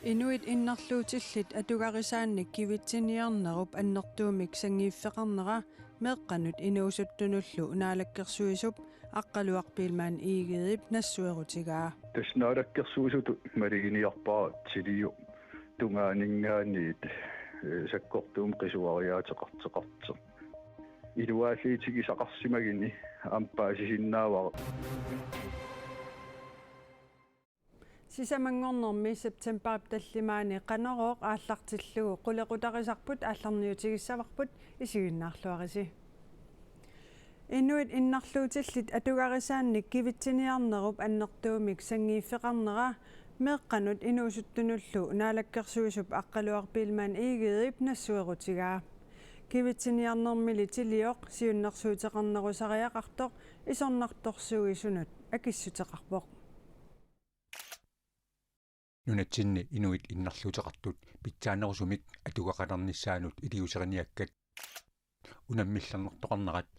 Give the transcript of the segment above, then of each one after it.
Inuit innarluutillit atugarisaanik kivitsiniarnerup annertuumik sangiiffeqarnera meeqqanut inuusuttunullu unaalakkersuisup aqqaluarpiilmaan iigiip nassuerutigaa таснaalаккерсуусуту малигиниарпаа тилиу тунгаанингааниит саккортуум qisuariateqarteqarter илуааллиитиги сақарсимагини ампаасисиннаавара сисамангорнэрми септемберп таллимаани qanoroq ааллартиллугу qulеqutarisarput аалларниутигиссаварпут исигиннаарлуариси Inuit innarluutillit atugarisaanik kivitsiniarnerup annertuumik sangiiffeqarnera meeqqanut inuusuttunullu unaalakkersuisup aqqaluarpiilmaan iigiip nassuerutigaa kivitsiniarnermili tilioq siunnersuuteqarnerusariaqartoq isornartorsuugisunut akissuteqarpoq Nunatsinni inuit innarluuteqartut pitsaanerusumik atugaqalernissaanut iliuseriniakkat unammillernertoqarnerat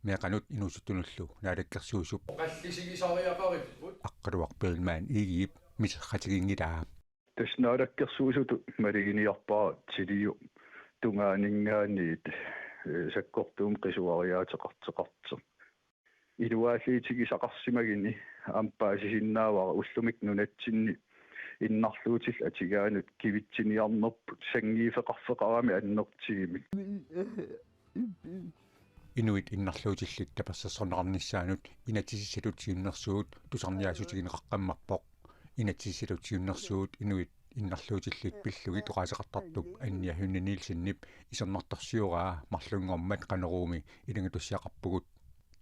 meeqanut inuusuttunullu naalakkersuusup qallisиgisariaqariput aqqaluarpiilmaan iigiip miserratigingilaa таснaalаккерсуусуту малигиниарпаа тилиу тунгаанингааниит саккортуум qisuariateqarteqarter илуааллиитиги сақарсимагини ампаасисиннаавара уллумик нунатсинни иннарлуутил атигаанут кивитсиниарнерпут сангиифеқарфеқарами аннертигимик Inuit innarluutillit tapassassorneqarnissaanut inatisisalutiunnersuut tusarniaasutigineqaqqammarpoq inatisisalutiunnersuut inuit innarluutillit pillugi toqaseqartartup anniahunniilsinnip isernertorsiuraa marlungormat qaneruumi ilangatussiaqarpugut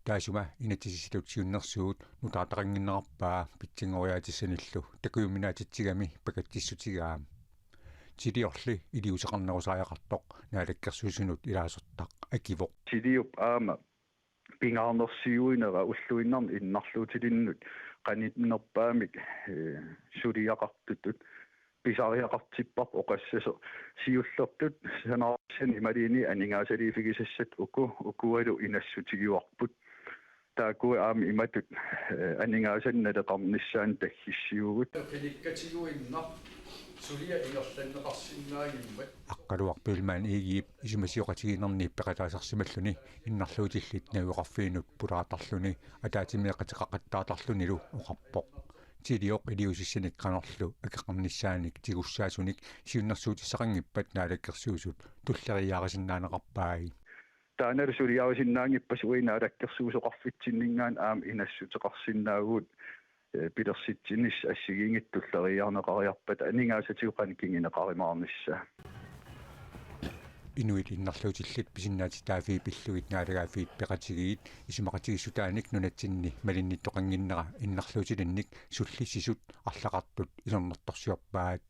taasuma inatisisalutiunnersuut nutaataqanginnerarpaa pitsingoriaatissanillu takuuminaatitsigami pakattissutigaa Tiliorli iliuseqarnerusariaqartoq naalakkersuusunut ilaasortaq akivoq тилиуп аама пингаарнерсиуинера уллуиннарни иннарлуутилиннут qanitnerpaamik suliaqartutut pisariaqartipparp oqassasо siullertut sanaarsani malini aningaasaliifigisassat ukualu inassutigiuarput taakua aami imatut aningaasannaleqarnissaan taggissiugut qilikkatiguinnar sulia iorlanneqarsinnaagiimmat aqqaluarpiilmaan iigiip isimasiuqatiginerniip peqataasarsimalluni innarluutillit naviqarfiinut pulaatarluni ataatimiaqatiqaqqattaartarlunilu oqarpoq tilioq iliusissanik qanorlu akeqarnissaanik tigussaaasunik siunnersuutissaqangippat naalakkersuusut tulleriaarisinnaanaqarpaagi taanalu suliaarisinnaangippas uinaalakkersuusoqarfitsinningaan aam inassuteqarsinnaaguut pilersitsinis assigingittulleriarneqariarpat aningaasatiuqanikingineqarimaarnissa Inuit innarluutillit pisinnaati taafii pillugit naalagaafiit peqatigiit isimaqatigissutaanik nunatsinni malinnittoqanginnera innarluutilinnik sullissisut арлақартут isорнэрторсиорпаат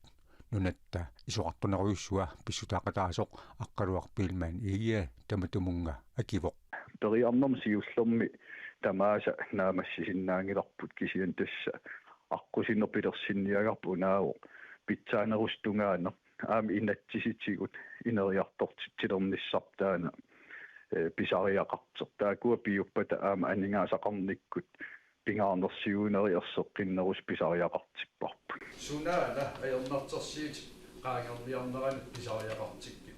nunatta isuqartuneruussua pissutaaqataasoq aqqaluarpiilmaan iigia tamatumunnga akivoq teriarnerm siullermi tamaasa naamassisinnaangilarput kisian tassa aqusinerpilersinniagarpu naawo pitsaanerustungaana aami inatsisitigut ineriartortitilernissartaana pisariaqarter taakua piuppata aama aningaasaqarnikkut pingaarnersiuuneri erseqqinnerus pisariaqartipparpu sunaala ajernartersiit qaangerniarneranut pisariaqartikki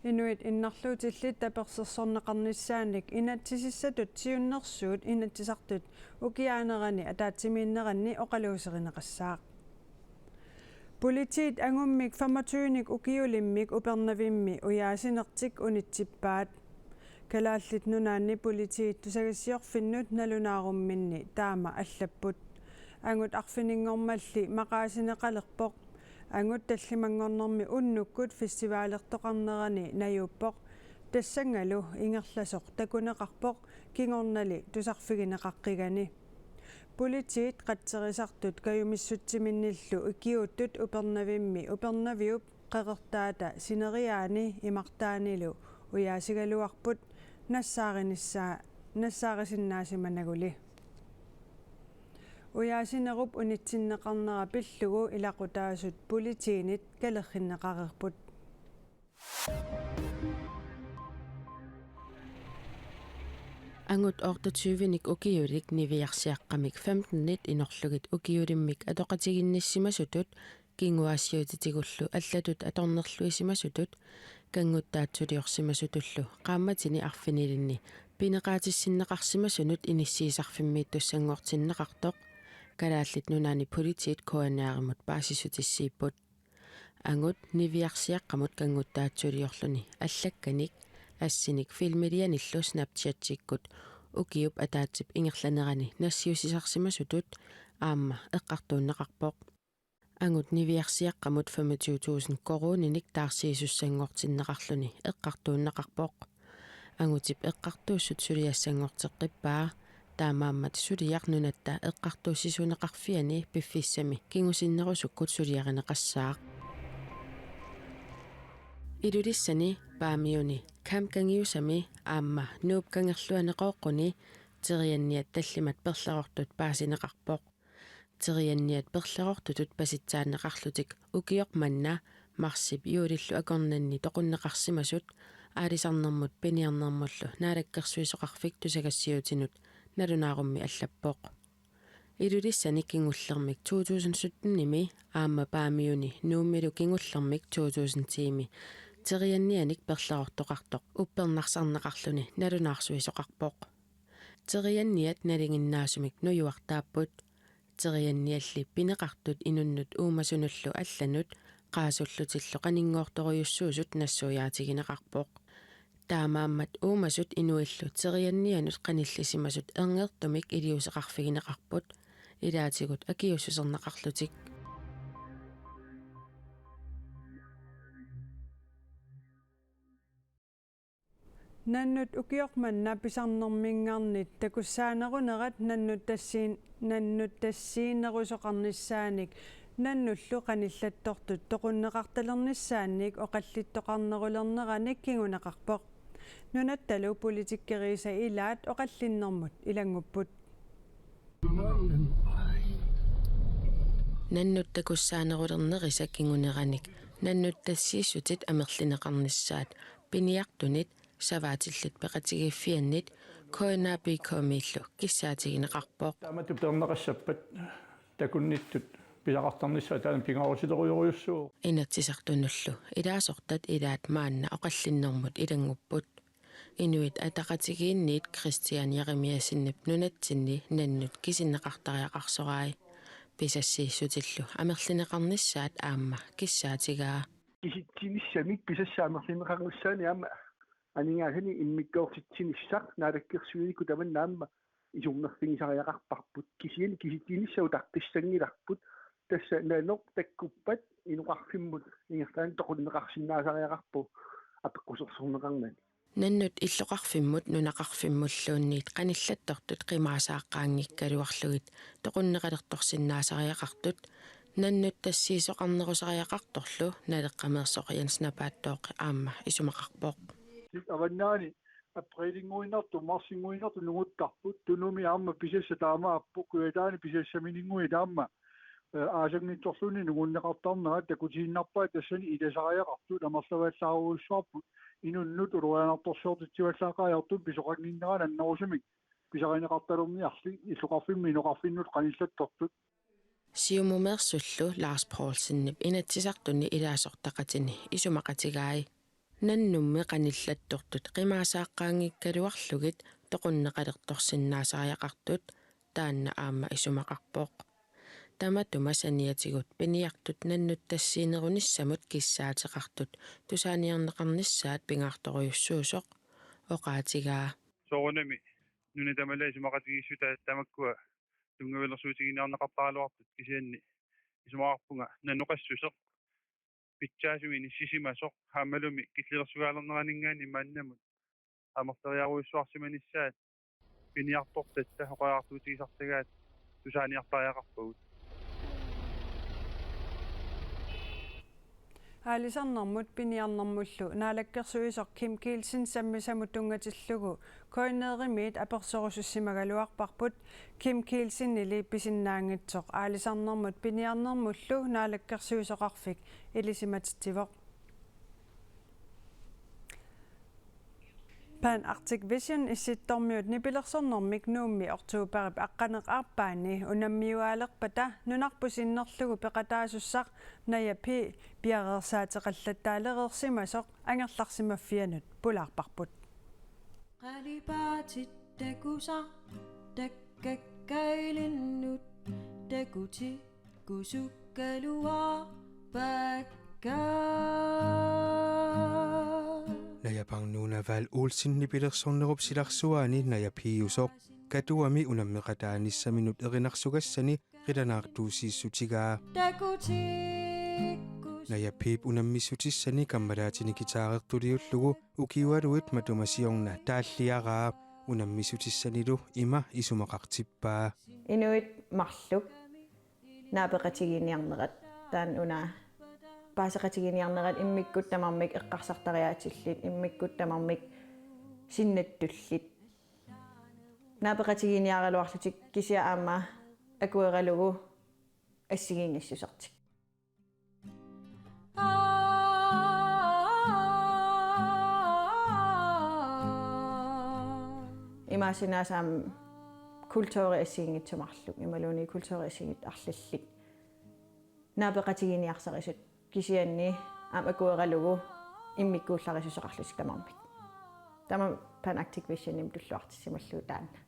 Inuit innarluutillit tapersersorneqarnissaanik inatsisissatut siunnersuut inatsisartut ukiaanerani ataatimiinneranni oqaluuserineqassaaq Politiet angummik 25nik ukiulimmik upernavimmi uyaasinertik unitsippaat kalaallit nunaanni politiet tusagassiorfinnut nalunaarumminni taama allapput angut arfiningormalli maqaasineqalerpoq angut tallimangornermi unnukkut festivaalertoqarnerani najuuppoq tassangalu ingerlasoq takuneqarpoq kingornali tusarfigineqaqqigani Politiet qatserisartut kayumissutsiminnillu ikiuttut upernavimmi upernaviup qeqertaata sineriaani imartaanilu uyaasigaluarput nassaarisиннаасиманагули Uyaasinerup unitsinneqarnera pillugu ilaqutaasut politiinit kalerrinneqarirput Angut 28nik ukiulik niviarsiaqqamik 15nit inorlugit ukiulimmik atoqatiginnissimasutut кингуассиутитигуллу аллатут аторнерлуисимасутут кангуттаатсулиорсимасутуллу qaammatini arfinilинни пинеqaатиссиннеqarсимасунут иниссиисарфиммиит туссангуартиннеqartoq калааллит нунаани политиит коанааримут паасисутиссииппут ангут нивиарсиаққамут кангуттаатсулиорлуни аллакканик ассиник филмилианиллу снапчатсиккут укиуп атаатсип ингерланерани нассиусисарсимасутут аама эққартууннеқарпоқ ангут нивиарсиаққамут 25000 коруниник таарсиисуссангуартиннеқарлуни эққартууннеқарпоқ ангутип эққартууссут сулиассангуартеққиппаа таамааммат сулиарнунатта эққартууссисунеқарфиани пиффиссами кингусиннерусуккут сулиаринеқассаақ илулиссани паамиуни камкангиусами аама нуупкангерлуанеқооққуни терианниат таллимат перлерортут паасинеқарпоқ терианниат перлерортутут паситсаанеқарлутик укиоқманна марсип юулиллу акорнанни тоқуннеқарсимасут аалисарнэрмут пиниарнэрмуллу наалаккерсуисоқарфик тусагассиутинут налунаарумми аллаппоқ илулиссани кингуллермик 2017-ними аама паамиуни нууммилу кингуллермик 2000-тими терианнианик перлерортоқартоқ уппернарсарнеқарлуни налунаарсуисоқарпоқ терианниат налингиннаасумик нуюартааппут терианниалли пинеқартут инуннут уумасунуллу алланут qaasullutillу qaningoortoruйuссуусут нассуяатигинеқарпоқ таамааммат уумасут инуиллу терианнианут qanillisimasut erngертумик илиусеқарфигинеқарпут илаатигут акиуссусернеқарлутик наннут укиорманна писарнэрмингаарнит такуссаанерунерат наннут тассиинерусоқарниссааник наннуллу qanillаттортут тоқуннеқарталерниссааник оқаллиттоқарнерулернераник кигунеқарпоқ нунатталу политиккериса илаат оқаллиннэрмут илангуппут наннут такуссаанерулернериса кигунераник наннут тассииссутит амерлинеқарниссаат пиниартунит саваатиллит пеқатигиффианнит коинапикомиллу киссаатигинеқарпоқ таамату пернеқассаппат такунниттут пилақартарниссаа таан пингаорусилеруйоруйуссуу инатсисартунуллу илаасортат илаат маанна оқаллиннэрмут илангуппут инуит атақатигиинниит кристиан яремиасиннип нунатсинни наннут кисиннеқартариақарсораи писассииссутиллу амерлинеқарниссаат аама киссаатигаа киситсиниссамик писассаамерлинеқарниссаани аама анингаагани иммиккоортитсиниссақ наалаккерсуинику таманнаама исумнерфигисариақарпарпут кисиани киситсиниссау тартиссангиларпут тасса нанеқ таккуппат инуқарфиммут ингертаан тоқуннеқарсинаасариақарпу апеққусерсорнеқарнани наннут иллоқарфиммут нунақарфиммуллуунниит қаниллаттортут қимаасааққаангиккалуарлугит тоқуннеқалерторсинаасариақартут наннут тассиисоқарнерусариақарторлу налеққамерсоқианснапааттооқи аама исумақарпоқ аваннаани априлингуиннарту марсингуиннарту нугуттарпут тунуми аама писасса таамааппу куятаани писассаминингуи таама аасагнитторлуни нугуннеқартарнера такутииннарпаа тассани иласариақарту намерлавааллааруйуссуарпут инуннут улуаанарторсуортитсуаллаақаajарту писоқагниннера наннерусумик писаринеқарталерниарли иллоқарфимми ноқарфиннут қаниллаттортут сиумумерсуллу Ларс Поулсиннип инатсисартунни илаасортақатини исумақатигаи наннумме қаниллаттортут қимаасааққаангиккалуарлугит тоқуннеқалерторсинаасариақартут таанна аама исумақарпоқ таматума саниатигут пиниартут наннут тассиинеруниссамут киссаатеқартут тусааниарнеқарниссаат пингаарторуйуссуусоқ оқаатигаа соорунами нуни тамалаа исумақатигиссута тамаккуа тунгавелерсуутигинаарнеқартаалуартут кисианни исумақарпунга нанноқассусоқ питсаасуини сисимасоқ хаамалуми киллерсугаалернеранингаани мааннамут амертериаруйуссуарсиманиссаат пиниартортатта оқаартуутигисартагаат тусааниартариақарпагут аалисарнэрмут пиниарнэрмуллу наалаккерсуисоқ Ким Килсен саммисамут тунгатиллугу коиннееримиит аперсорусуссимагалуарпарпут Ким Килсен или писиннаангитсоқ аалисарнэрмут пиниарнэрмуллу наалаккерсуисоқарфик илисиматитсивоқ Pan Arctic Vision issittormiut nipilersornermik nuummi ortuuparip aqqaneqarpaani unammiuaaleqpata nunarpusinnerlugu peqataasussaq nayapi piareersaateqallattaalereersimasoq angerlarsimaffianut pulaarparput qalipaatit takusa takkakkailinnut takuti kusukkalua pakka Najapangnuuna Val Olsen nipilersornerup silarsuaani najapiusoq katuami unammeqataannissaminut erinarsugassani ritanaartuusiissutigaa Najapip unammissutissani kammalaatini kitaareertuliullugu ukiualuit matumasiorna taalliaraa unammissutissanilu ima isumaqartippaa Inuit marluk naapeqatiginiarnerat taan una paasaqatiginiarnerat immikkut tamarmik eqqarsartariaatillit immikkut tamarmik sinnattullit naapeqatiginiaraluarlutik kisia aama akueralugu assigiingissusartik imaasinaasaam kultuuri assiingitsumarluk imaluuni kultuuri assiingit arlallik naapeqatiginiarsarisut kisianni am akueralugu immikkuullarisusoqarlusik tamarmik tama Pan Arctic Visionim tulluartissimallu taanna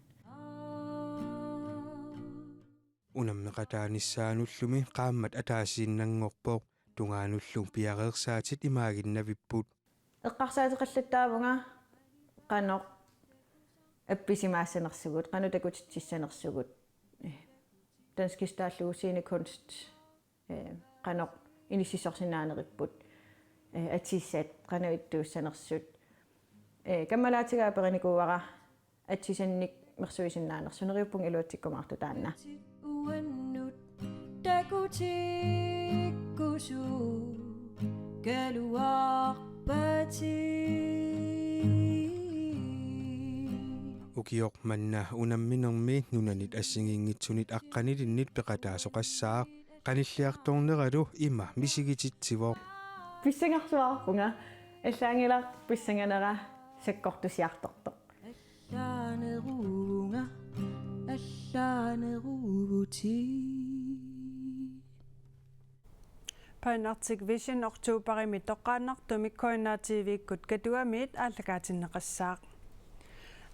unammeqataanissaanulllumi qaammat ataasiinnanngorpoq tungaanullu piareersaatit imaaginnavipput eqqarsaateqallattaavunga qanoq appisimaassanersugut qanutakutitsissanersugut danskistaallugu scenekunst qanoq inississorsinaaneripпут атсиссаат qanuittuussanersut каммалаатигаа периникууара атсисанник мерсуисиннаанерсунериуппун илуатсиккумаарту таанна uannut takutikkusu kaluarpati ukiok manna unamminermi nunanit assingiingitsunit aqqanilinnit peqataasoqassaa qanilliartorneralu ima misigititsivoq писсангарсуарпунга аллаангилаар писсанганера саккортусиарторто allaaneruuti Pan Arctic Vision oktuuparimi toqqaannartumik koinnaativiikkut katuamiit ааллагаатиннеқассаақ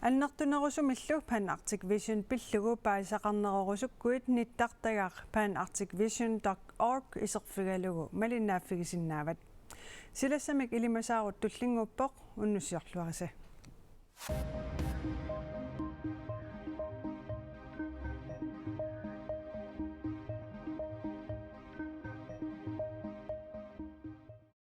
аннертунерусумиллу Pan Arctic Vision пиллугу паисақарнерорусуккуит ниттартагаақ panarcticvision.org исерфигалугу малиннааффигисиннаават силассамик илимасаарут туллингуппоқ уннуссиорлуариса